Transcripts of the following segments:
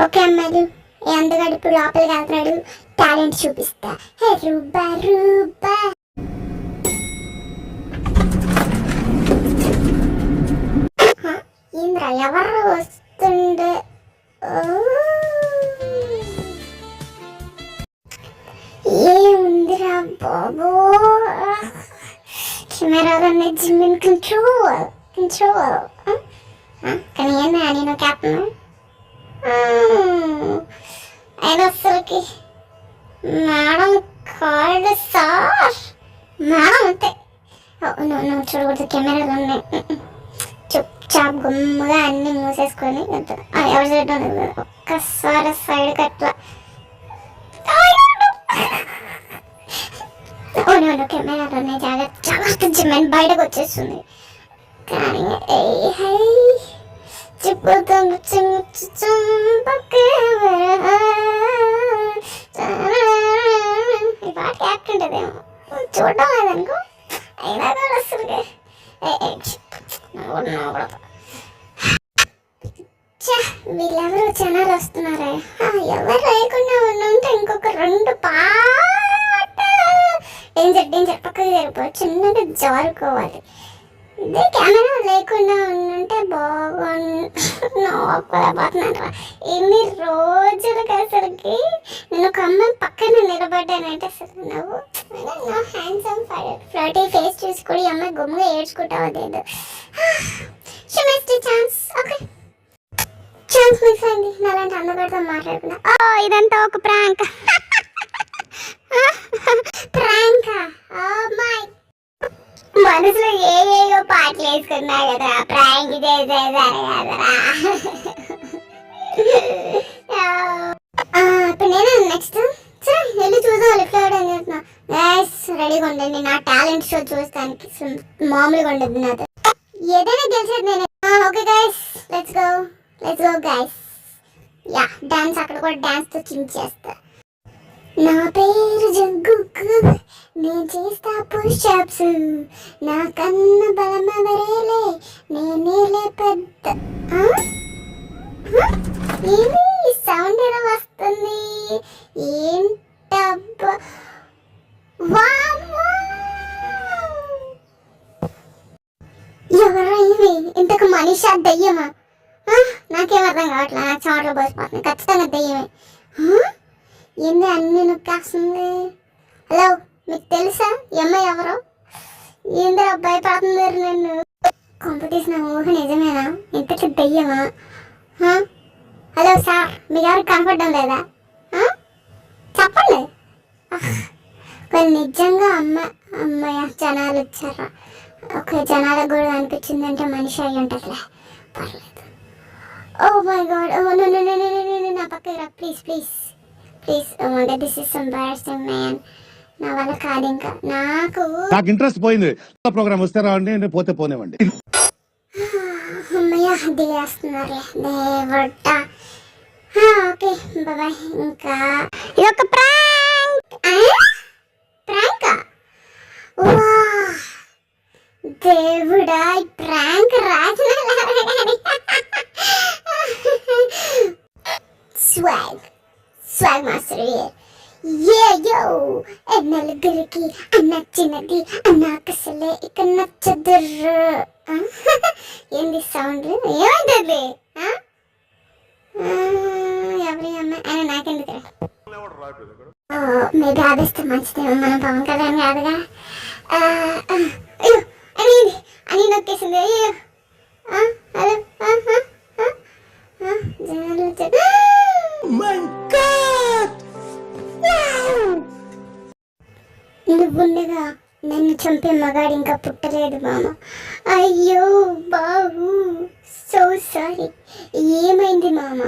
Okay అమ్మాయిలు, ఏ అందగాడు ఇప్పుడు లోపలికి వెళ్తున్నాడు, టాలెంట్ చూపిస్తా. హే రూబా రూబా. ఇంద్ర ఎవరు వస్తుండే? ఏముందిరా బాబు, కెమెరాలోనే జిమ్ ఇన్ కంట్రోల్ కంట్రోల్. కానీ ఏందా నేను క్యాప్టెన్ అయినా అసలుకి మేడం కాల్డ్ సార్ మేడం అంతే. నువ్వు చూడకూడదు, కెమెరాలు ఉన్నాయి. చాప్ గుమ్మగా అన్ని మూసేసుకొని ఎవరు చేయడం లేదు. ఒక్కసారి సైడ్కి అట్లా కెమెరాలోనే జాగ్రత్త జాగ్రత్త జిమ్మని బయటకు వచ్చేస్తుంది. కానీ చిప్పుతుంది ఈ పాట యాక్ట్ ఉంటుందేమో, చూడడం లేదనుకో. అయినా కూడా అసలు వీళ్ళెవరు జనాలు వస్తున్నారే. ఎవరు లేకుండా ఉంటే ఇంకొక 2 డేంజర్ డేంజర్ పక్కకి జరిగిపోయి చిన్నగా జారుకోవాలి. ఇదే కెమెరా లేకుండా ఉంటే బాగున్నాను. ఎన్ని రోజులకి అసలుకి నేను ఒక అమ్మాయి పక్కన నిలబడ్డానంటే అసలు నువ్వు హ్యాండ్సమ్ ఫ్లర్టీ ఫేస్ చూసి కూడా ఈ అమ్మాయి గుమ్మగా ఏడ్చుకుంటావు. అదేదో ఛాన్స్. ఓకే ఛాన్స్ మిస్ అయింది. నాలాంటి అందగాడితో మాట్లాడుకున్నా. ఇదంతా ఒక ప్రాంక్. మనసులో ఏవేవో పాటలు వేసుకున్నా కదా, ప్రాంక్ చేసేసారు కదరా. ఇప్పుడు నేను నెక్స్ట్ సరే వెళ్ళి చూద్దాం. లిఫ్ట్ అవడం చేస్తున్నా. రెడీగా ఉండండి, నా టాలెంట్ షో చూస్తానికి మామూలుగా ఉండదు నాతో. ఏదైనా గెలిచేది నేనే. Okay guys, let's go guys. Yeah dance, అక్కడ కూడా డాన్స్ తో చింగ్ చేస్తా. నా పేరు జగ్గుకు, నేను చేస్తా పుషప్స్, నా కన్న బలమెవరేలే, నేనేలే పెద్ద. ఏంది ఈ సౌండ్ ఎలా వస్తుంది? ఏంటబ్బా, ఎవరా ఇవి? ఇంతకు మనిషా దయ్యమా? నాకేం అర్థం కావట్లే. నాకు చోట్ల పోసిపోతుంది. ఖచ్చితంగా దయ్యమే. ఏంది అన్ని నొక్కేస్తుంది? హలో, మీకు తెలుసా అమ్మాయి ఎవరో? ఏందిరా భయపడుతున్నారు నన్ను? కాంపిటీషన్ ఊహ నిజమేనా? ఇంతకీ దయ్యమా? హలో సార్, మీకు ఎవరికి కనపడడం లేదా? చెప్పండి. కానీ నిజంగా అమ్మాయి జనాలు వచ్చారా? ఓకే, జనాలకు కూడా అనిపించిందంటే మనిషి అయ్యి ఉంటుందిలే, పర్లేదు. ఓ మై గాడ్, నా పక్కకి రా please please please. Oh my God, this is embarrassing man. నా వల్ల కాదు ఇంకా. నాకు ఇంట్రెస్ట్ పోయింది. ప్రోగ్రామ్ వస్తే రావండి, పోతే పోనేవండి. అమ్మయ్య దిగేస్తున్నారులే దేవుడా. Okay bye. ఇంకా ఇదొక ప్రాంక్. ప్రాంకా? దేవుడా, ఈ ప్రాంక్ రాసిన స్వాగ్ మాస్టర్. యో నలుగురికి నచ్చినది నాకసలే ఇక నచ్చదుర్రు. ఏంది సౌండ్? ఏమైంది? ఎవరి అమ్మాయి ఆయన నాకెందుకు? మేబీ ఆదిస్తే మంచిదేమో, మన పవన్ కళ్యాణ్ కాదుగా. అని నొక్కేసింది. హలో, నువ్వుండగా నన్ను చంపే మగాడు ఇంకా పుట్టలేదు మామ. అయ్యో బాబు, సో సారీ. ఏమైంది మామ?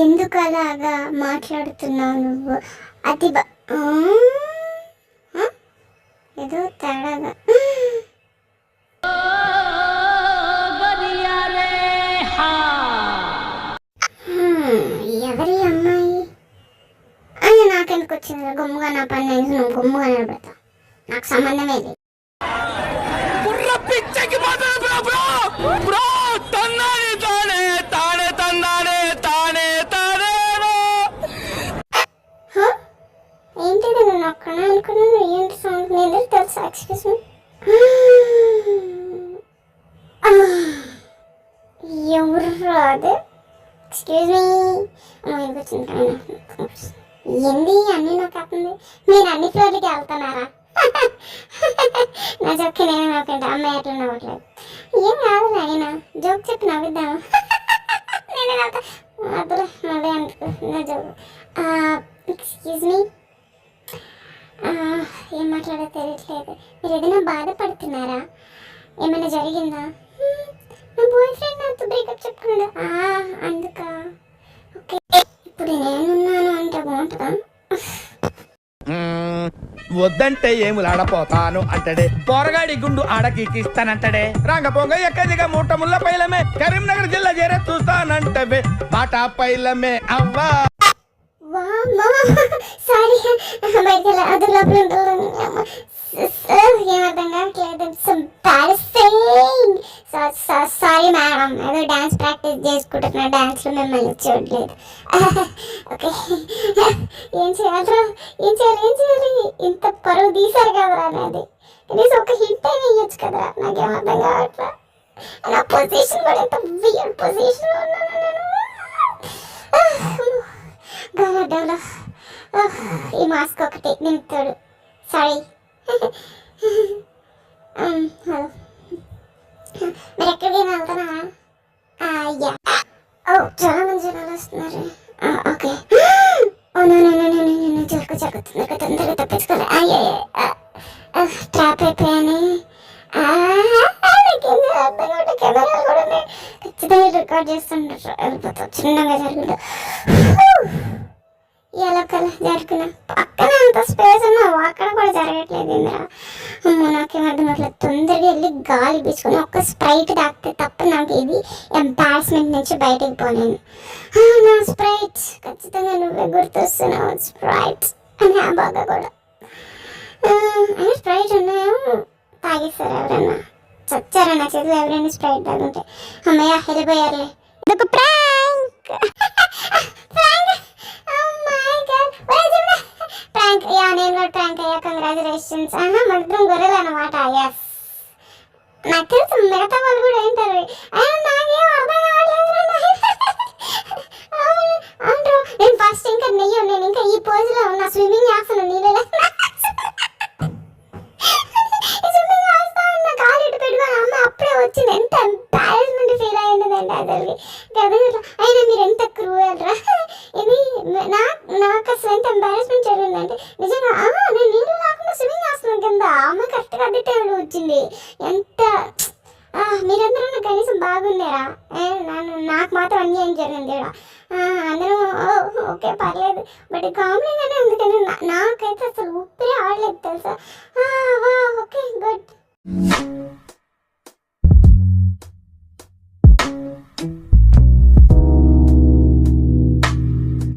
ఎందుకు అలాగా మాట్లాడుతున్నావు నువ్వు? అది ఏదో తేడాగా. ఎవరి అమ్మాయి? అది నాకెందుకు వచ్చింది? గుమ్ముగా నా పని నువ్వు గుమ్ముగా నిలబెడతా, నాకు సంబంధమే లేదు. బ్రో తానే తానే తానే తానే ఎక్స్క్యూజ్ మీ ఏంది అన్నీ నాకు అవుతుంది. మీరు అన్ని ఫ్లోర్లకి వెళ్తున్నారా? నా జోక్కి నేను నవ్వుకుంటా. అమ్మాయి అట్లా నవ్వట్లేదు. ఏం కాదు నాయన, జోక్ చెప్పి నవ్విద్దాము. నేనే నవ్వుతా. అదులే మళ్ళీ అనుకో నా జోక్. ఎక్స్క్యూజ్ మీ, ఏం మాట్లాడో తెలియట్లేదు. మీరు ఏదైనా బాధపడుతున్నారా? ఏమైనా జరిగిందా? నా బాయ్ ఫ్రెండ్ నాతో బ్రేకప్ చెప్పుకున్నాడు. అందుకా? ఓకే, ఇప్పుడు నేనున్నాను అంటే బాగుంటుందా? వద్దంటే ఏములాడపోతాను అంటడే, పోరగాడి గుండు ఆడకిస్తానంటడే, రంగపోంగ ఎక్కదిగా మూట ముళ్ళ పైలమే, కరీంనగర్ జిల్లా చేరే చూస్తానంటవే, బాటా పైలమే అవ్వా. సారీ, బయట అది లోపల ఏమర్థం కావట్లేదు. సారీ మేడం, ఏదో డాన్స్ ప్రాక్టీస్ చేసుకుంటున్నా, డాన్స్లో మిమ్మల్ని చూడలేదు. ఓకే, ఏం చేయాలి? ఇంత పరువు తీశారు కదరా అనేది. కనీసం ఒక హిట్ అయినా ఇవ్వచ్చు కదరా. నాకేమర్థం కావట్లా. నా పొజిషన్ కూడా ఎంత వియర్డ్ పొజిషన్లో ఉన్నాను నేను. ఈ మాస్క్ ఒకటి నింపుతాడు. సారీ. హలో, మీరు ఎక్కడికైనా వెళ్తున్నారా? యా. చాలా మంది జనాలు వస్తున్నారు. ఓకే, తొందరగా తప్పించుకోవాలి. ట్రాప్ అయిపోయాను. కెమెరాలు కూడా ఖచ్చితంగా రికార్డ్ చేస్తుంటారు. వెళ్ళిపోతా చిన్నగా జరుగుతా. ఎలా జరుగుతున్నా పక్కన అంత స్పేస్ ఉన్నా అక్కడ కూడా జరగట్లేదు. ఇంద్రా అమ్మో, నాకేం అర్థం అవ్వట్లేదు. తొందరగా వెళ్ళి గాలి పీల్చుకొని ఒక్క స్ప్రైట్ తాకితే తప్ప నాకు ఇది ఎంబారస్మెంట్ నుంచి బయటకు పోలేను. నా స్ప్రైట్, ఖచ్చితంగా నువ్వే గుర్తొస్తున్నావు. స్ప్రైట్ అని బాగా కూడా అని స్ప్రైట్ ఉన్నాయో తాగేస్తారు ఎవరన్నా. చచ్చారా నా చేతిలో ఎవరైనా స్ప్రైట్ తాగుంటే? అమ్మయ్య, వెళ్ళిపోయారులే. ఇదొక ప్రాంక్. ప్రాంక్, నేను కూడా ప్రాంక్ అయ్యా. కంగ్రాచులేషన్స్. మనిద్దరం గొర్రెలు అనమాట. ఎస్, నాకు తెలుసు మిగతా వాళ్ళు కూడా ఏంటారు. నాకేం అర్థం కావట్లేదు. నేను ఫస్ట్ ఇంకా నేను ఇంకా ఈ పోజులో ఉన్నా, స్విమ్మింగ్ చేస్తాను నీళ్ళలో. స్విమ్మింగ్ చేస్తా ఉన్నా, కాలు ఇటు పెట్టుకొని అమ్మ అప్పుడే వచ్చింది. ఎంత ఎంబారస్మెంట్ ఫీల్ అయ్యిందండి అసలు. అయినా మీరు ఎంత క్రూయల్ రా. ఇది నాకు అసలు ఎంత ఎంబారస్మెంట్ జరిగిందంటే నిజంగా నేను నీళ్ళు రాకుండా స్విమ్మింగ్ చేస్తున్నాను కింద. అమ్మ కరెక్ట్గా అదే టైంలో వచ్చింది. ఎంత మీరందరూ నాకు కనీసం బాగుండేరా. నాకు మాత్రం అన్యాయం జరిగింది ఇక్కడ. అందరూ ఓకే పర్లేదు, బట్ కామెడీగానే ఉంది. కానీ నాకైతే అసలు ఊపిరి ఆడలేదు తెలుసా. Okay, good.